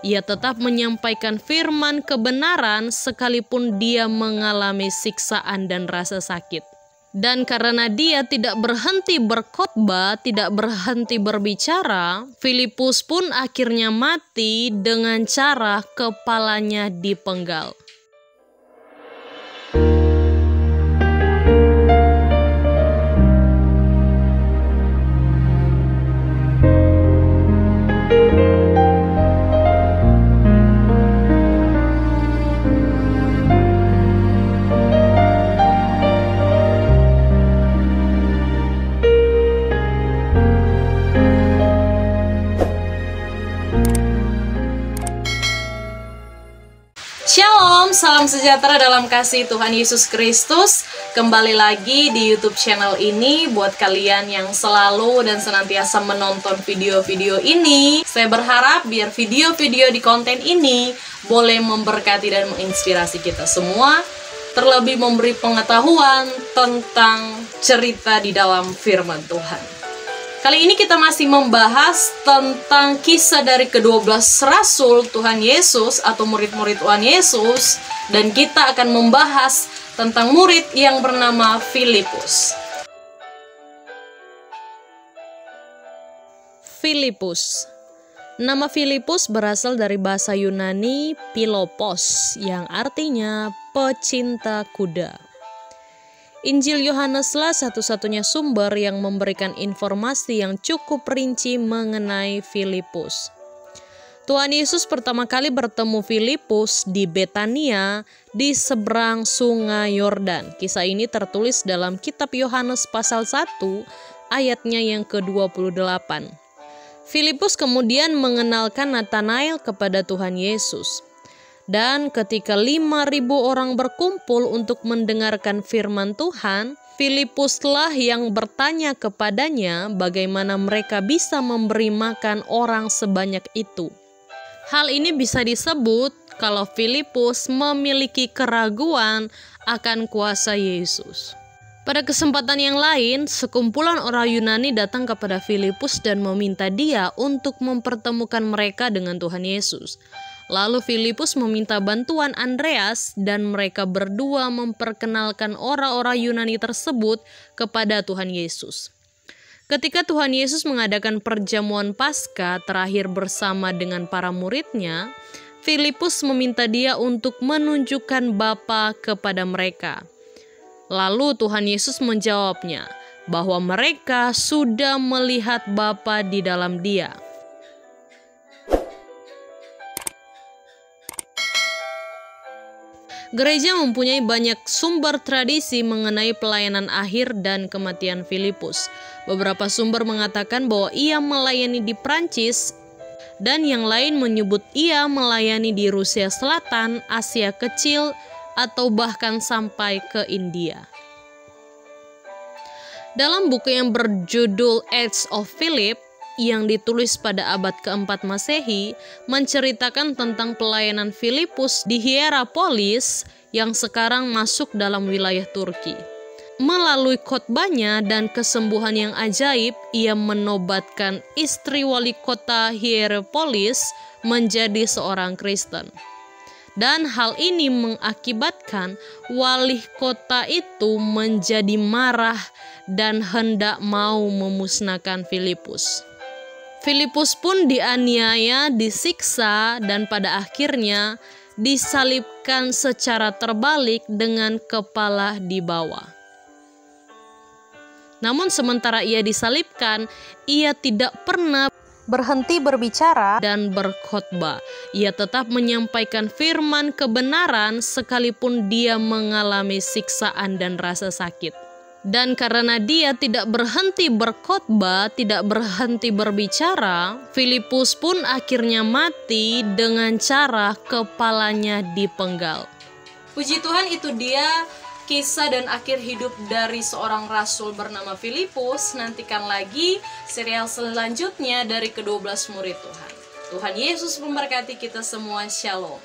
Ia tetap menyampaikan firman kebenaran sekalipun dia mengalami siksaan dan rasa sakit. Dan karena dia tidak berhenti berkhotbah, tidak berhenti berbicara, Filipus pun akhirnya mati dengan cara kepalanya dipenggal. Shalom, salam sejahtera dalam kasih Tuhan Yesus Kristus. Kembali lagi di YouTube channel ini buat kalian yang selalu dan senantiasa menonton video-video ini. Saya berharap biar video-video di konten ini boleh memberkati dan menginspirasi kita semua, terlebih memberi pengetahuan tentang cerita di dalam firman Tuhan. Kali ini kita masih membahas tentang kisah dari ke-12 Rasul Tuhan Yesus atau murid-murid Tuhan Yesus. Dan kita akan membahas tentang murid yang bernama Filipus. Filipus. Nama Filipus berasal dari bahasa Yunani Pilopos yang artinya pecinta kuda. Injil Yohaneslah satu-satunya sumber yang memberikan informasi yang cukup rinci mengenai Filipus. Tuhan Yesus pertama kali bertemu Filipus di Betania di seberang sungai Yordan. Kisah ini tertulis dalam kitab Yohanes pasal 1 ayatnya yang ke-28. Filipus kemudian mengenalkan Natanael kepada Tuhan Yesus. Dan ketika 5.000 orang berkumpul untuk mendengarkan firman Tuhan, Filipuslah yang bertanya kepadanya bagaimana mereka bisa memberi makan orang sebanyak itu. Hal ini bisa disebut kalau Filipus memiliki keraguan akan kuasa Yesus. Pada kesempatan yang lain, sekumpulan orang Yunani datang kepada Filipus dan meminta dia untuk mempertemukan mereka dengan Tuhan Yesus. Lalu Filipus meminta bantuan Andreas dan mereka berdua memperkenalkan orang-orang Yunani tersebut kepada Tuhan Yesus. Ketika Tuhan Yesus mengadakan perjamuan Paskah terakhir bersama dengan para muridnya, Filipus meminta dia untuk menunjukkan Bapa kepada mereka. Lalu Tuhan Yesus menjawabnya bahwa mereka sudah melihat Bapa di dalam dia. Gereja mempunyai banyak sumber tradisi mengenai pelayanan akhir dan kematian Filipus. Beberapa sumber mengatakan bahwa ia melayani di Prancis, dan yang lain menyebut ia melayani di Rusia Selatan, Asia Kecil, atau bahkan sampai ke India. Dalam buku yang berjudul Acts of Philip, yang ditulis pada abad keempat Masehi, menceritakan tentang pelayanan Filipus di Hierapolis yang sekarang masuk dalam wilayah Turki. Melalui khotbahnya dan kesembuhan yang ajaib, ia menobatkan istri wali kota Hierapolis menjadi seorang Kristen. Dan hal ini mengakibatkan wali kota itu menjadi marah dan hendak mau memusnahkan Filipus. Filipus pun dianiaya, disiksa, dan pada akhirnya disalibkan secara terbalik dengan kepala di bawah. Namun sementara ia disalibkan, ia tidak pernah berhenti berbicara dan berkhotbah. Ia tetap menyampaikan firman kebenaran sekalipun dia mengalami siksaan dan rasa sakit. Dan karena dia tidak berhenti berkhotbah, tidak berhenti berbicara, Filipus pun akhirnya mati dengan cara kepalanya dipenggal. Puji Tuhan, itu dia kisah dan akhir hidup dari seorang rasul bernama Filipus. Nantikan lagi serial selanjutnya dari ke-12 murid Tuhan. Tuhan Yesus memberkati kita semua. Shalom.